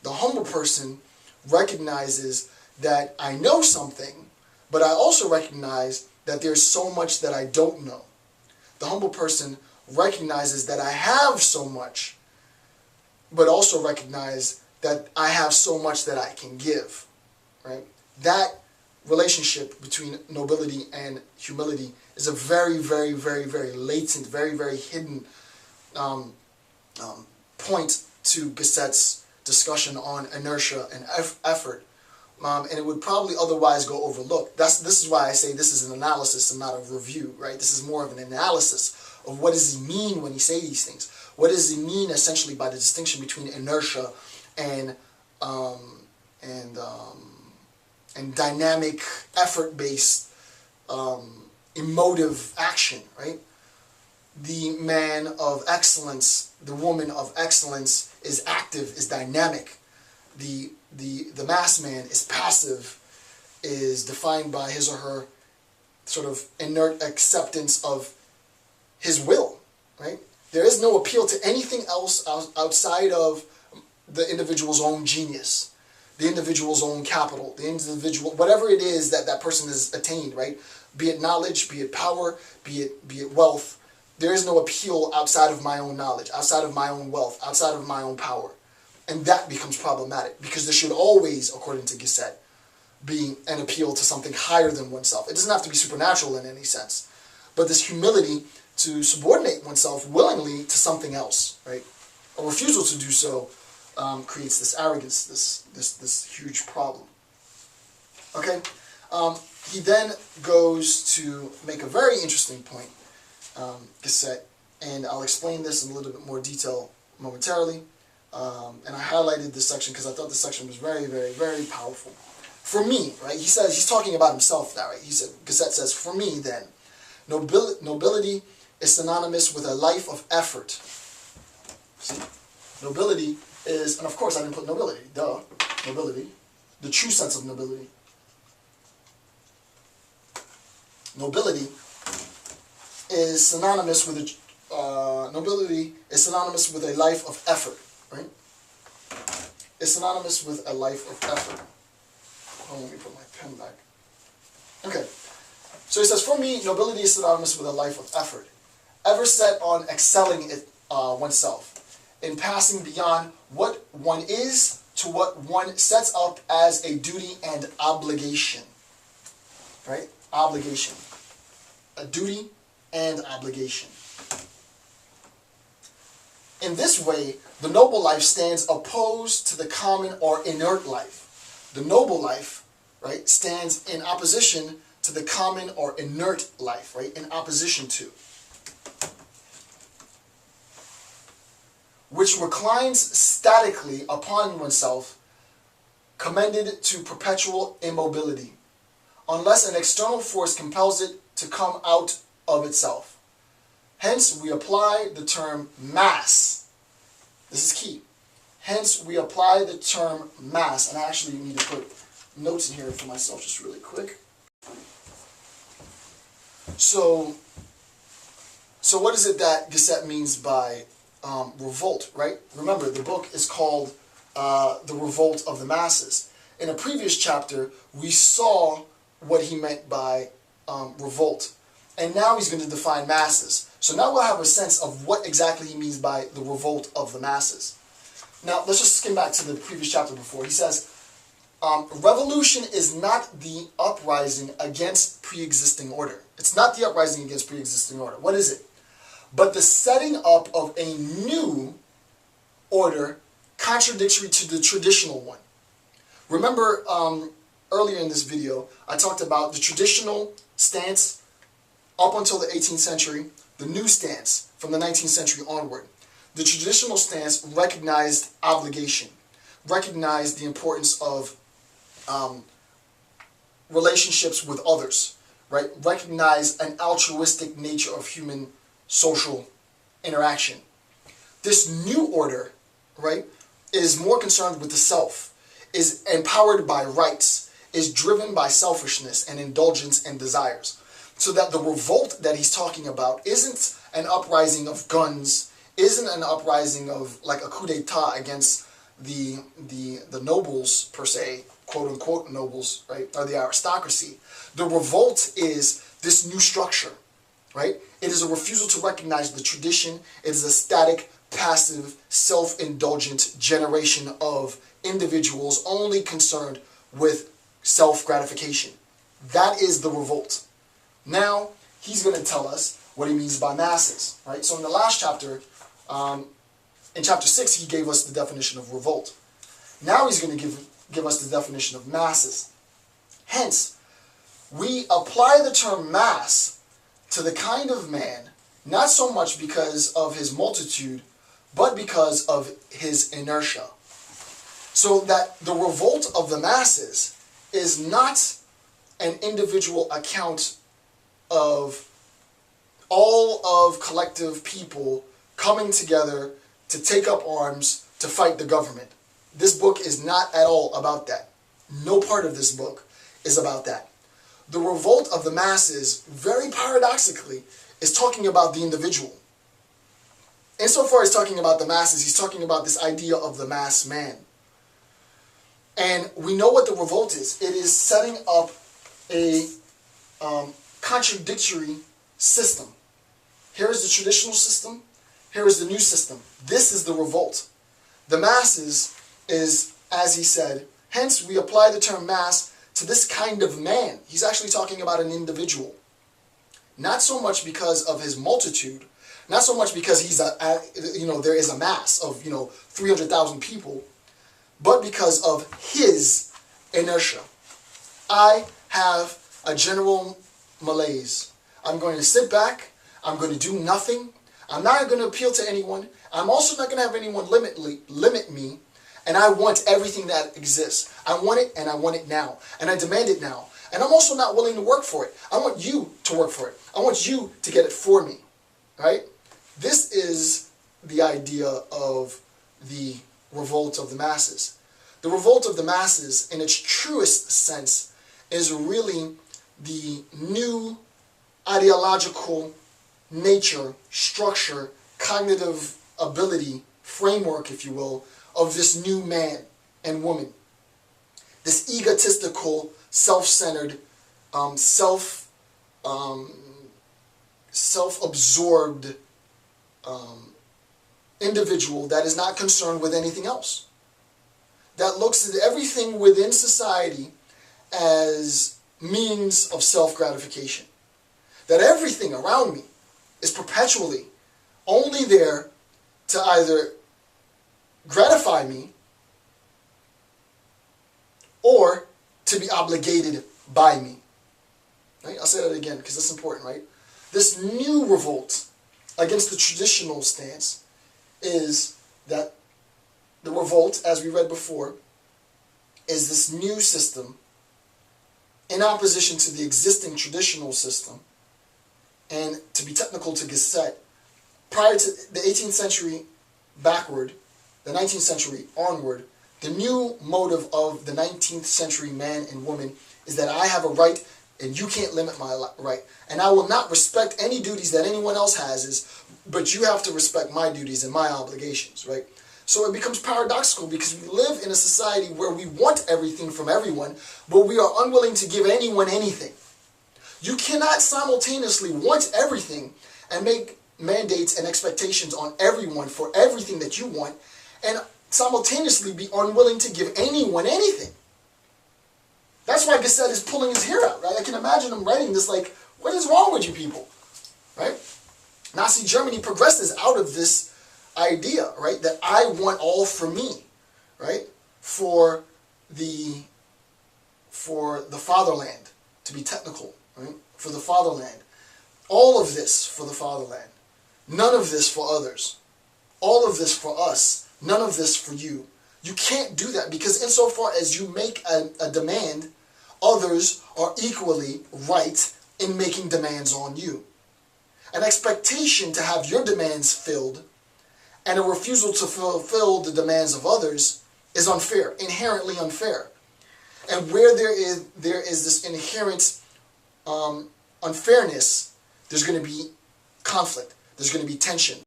The humble person recognizes that I know something, but I also recognize that there's so much that I don't know. The humble person recognizes that I have so much, but also recognize that I have so much that I can give, right? That relationship between nobility and humility is a very, very, very, very latent, very, very hidden point to Gasset's discussion on inertia and effort. And it would probably otherwise go overlooked. This is why I say this is an analysis and not a review, right? This is more of an analysis of what does he mean when he say these things. What does he mean essentially by the distinction between inertia and dynamic, effort-based, emotive action, right? The man of excellence, the woman of excellence is active, is dynamic. The mass man is passive, is defined by his or her sort of inert acceptance of his will, right? There is no appeal to anything else outside of the individual's own genius, the individual's own capital, the individual, whatever it is that that person has attained, right? Be it knowledge, be it power, be it wealth. There is no appeal outside of my own knowledge, outside of my own wealth, outside of my own power. And that becomes problematic because there should always, according to Gasset, be an appeal to something higher than oneself. It doesn't have to be supernatural in any sense, but this humility to subordinate oneself willingly to something else, right? A refusal to do so creates this arrogance, this huge problem. Okay, he then goes to make a very interesting point, Gasset, and I'll explain this in a little bit more detail momentarily. And I highlighted this section because I thought this section was very, very, very powerful. For me, right, he says, he's talking about himself now, right? He said, Gasset says, for me then, nobility is synonymous with a life of effort. See? Nobility is, and of course I didn't put nobility, duh, nobility, the true sense of nobility. Nobility is synonymous with a life of effort, right? It's synonymous with a life of effort. Oh, let me put my pen back. Okay, so he says, for me, nobility is synonymous with a life of effort, ever set on excelling oneself, in passing beyond what one is to what one sets up as a duty and obligation, right? Obligation. A duty and obligation. In this way, the noble life stands opposed to the common or inert life. The noble life, right, stands in opposition to the common or inert life, right, in opposition to, which reclines statically upon oneself, commended to perpetual immobility, unless an external force compels it to come out of itself. Hence, we apply the term mass. This is key. Hence, we apply the term mass. And I actually need to put notes in here for myself just really quick. So what is it that Gasset means by revolt, right? Remember, the book is called The Revolt of the Masses. In a previous chapter, we saw what he meant by revolt. And now he's going to define masses. So now we'll have a sense of what exactly he means by the revolt of the masses. Now, let's just skim back to the previous chapter before. He says, revolution is not the uprising against pre-existing order. It's not the uprising against pre-existing order. What is it? But the setting up of a new order contradictory to the traditional one. Remember, earlier in this video, I talked about the traditional stance up until the 18th century, the new stance from the 19th century onward. The traditional stance recognized obligation, recognized the importance of relationships with others, right? Recognized an altruistic nature of human social interaction. This new order, right, is more concerned with the self, is empowered by rights, is driven by selfishness and indulgence and desires. So that the revolt that he's talking about isn't an uprising of guns, isn't an uprising of like a coup d'etat against the nobles per se, quote unquote nobles, right, or the aristocracy. The revolt is this new structure, right? It is a refusal to recognize the tradition. It is a static, passive, self-indulgent generation of individuals only concerned with self-gratification. That is the revolt. Now, he's going to tell us what he means by masses, right? So in the last chapter, in chapter 6, he gave us the definition of revolt. Now he's going to give us the definition of masses. Hence, we apply the term mass to the kind of man, not so much because of his multitude, but because of his inertia. So that the revolt of the masses is not an individual account of all of collective people coming together to take up arms to fight the government. This book is not at all about that. No part of this book is about that. The revolt of the masses, very paradoxically, is talking about the individual. Insofar as talking about the masses, he's talking about this idea of the mass man. And we know what the revolt is. It is setting up a contradictory system. Here is the traditional system. Here is the new system. This is the revolt. The masses is, as he said, hence we apply the term mass to this kind of man. He's actually talking about an individual. Not so much because of his multitude, not so much because he's there is a mass of 300,000 people, but because of his inertia. I have a general malaise. I'm going to sit back. I'm going to do nothing. I'm not going to appeal to anyone. I'm also not going to have anyone limit me. And I want everything that exists. I want it, and I want it now. And I demand it now. And I'm also not willing to work for it. I want you to work for it. I want you to get it for me. Right? This is the idea of the revolt of the masses. The revolt of the masses, in its truest sense, is really the new ideological nature, structure, cognitive ability, framework, if you will, of this new man and woman. This egotistical, self-centered, self-absorbed individual that is not concerned with anything else. That looks at everything within society as means of self-gratification. That everything around me is perpetually only there to either gratify me or to be obligated by me. Right? I'll say that again because that's important, right? This new revolt against the traditional stance is that the revolt, as we read before, is this new system in opposition to the existing traditional system. And to be technical, to Gasset, prior to the 18th century backward, the 19th century onward, the new motive of the 19th century man and woman is that I have a right and you can't limit my right. And I will not respect any duties that anyone else has, but you have to respect my duties and my obligations, right? So it becomes paradoxical because we live in a society where we want everything from everyone, but we are unwilling to give anyone anything. You cannot simultaneously want everything and make mandates and expectations on everyone for everything that you want and simultaneously be unwilling to give anyone anything. That's why Gasset is pulling his hair out, right? I can imagine him writing this like, what is wrong with you people, right? Nazi Germany progresses out of this idea, right? That I want all for me, right? For the fatherland, to be technical, right? For the fatherland. All of this for the fatherland. None of this for others. All of this for us. None of this for you. You can't do that because insofar as you make a demand, others are equally right in making demands on you. An expectation to have your demands filled and a refusal to fulfill the demands of others is unfair, inherently unfair. And where there is this inherent unfairness, there's going to be conflict, there's going to be tension,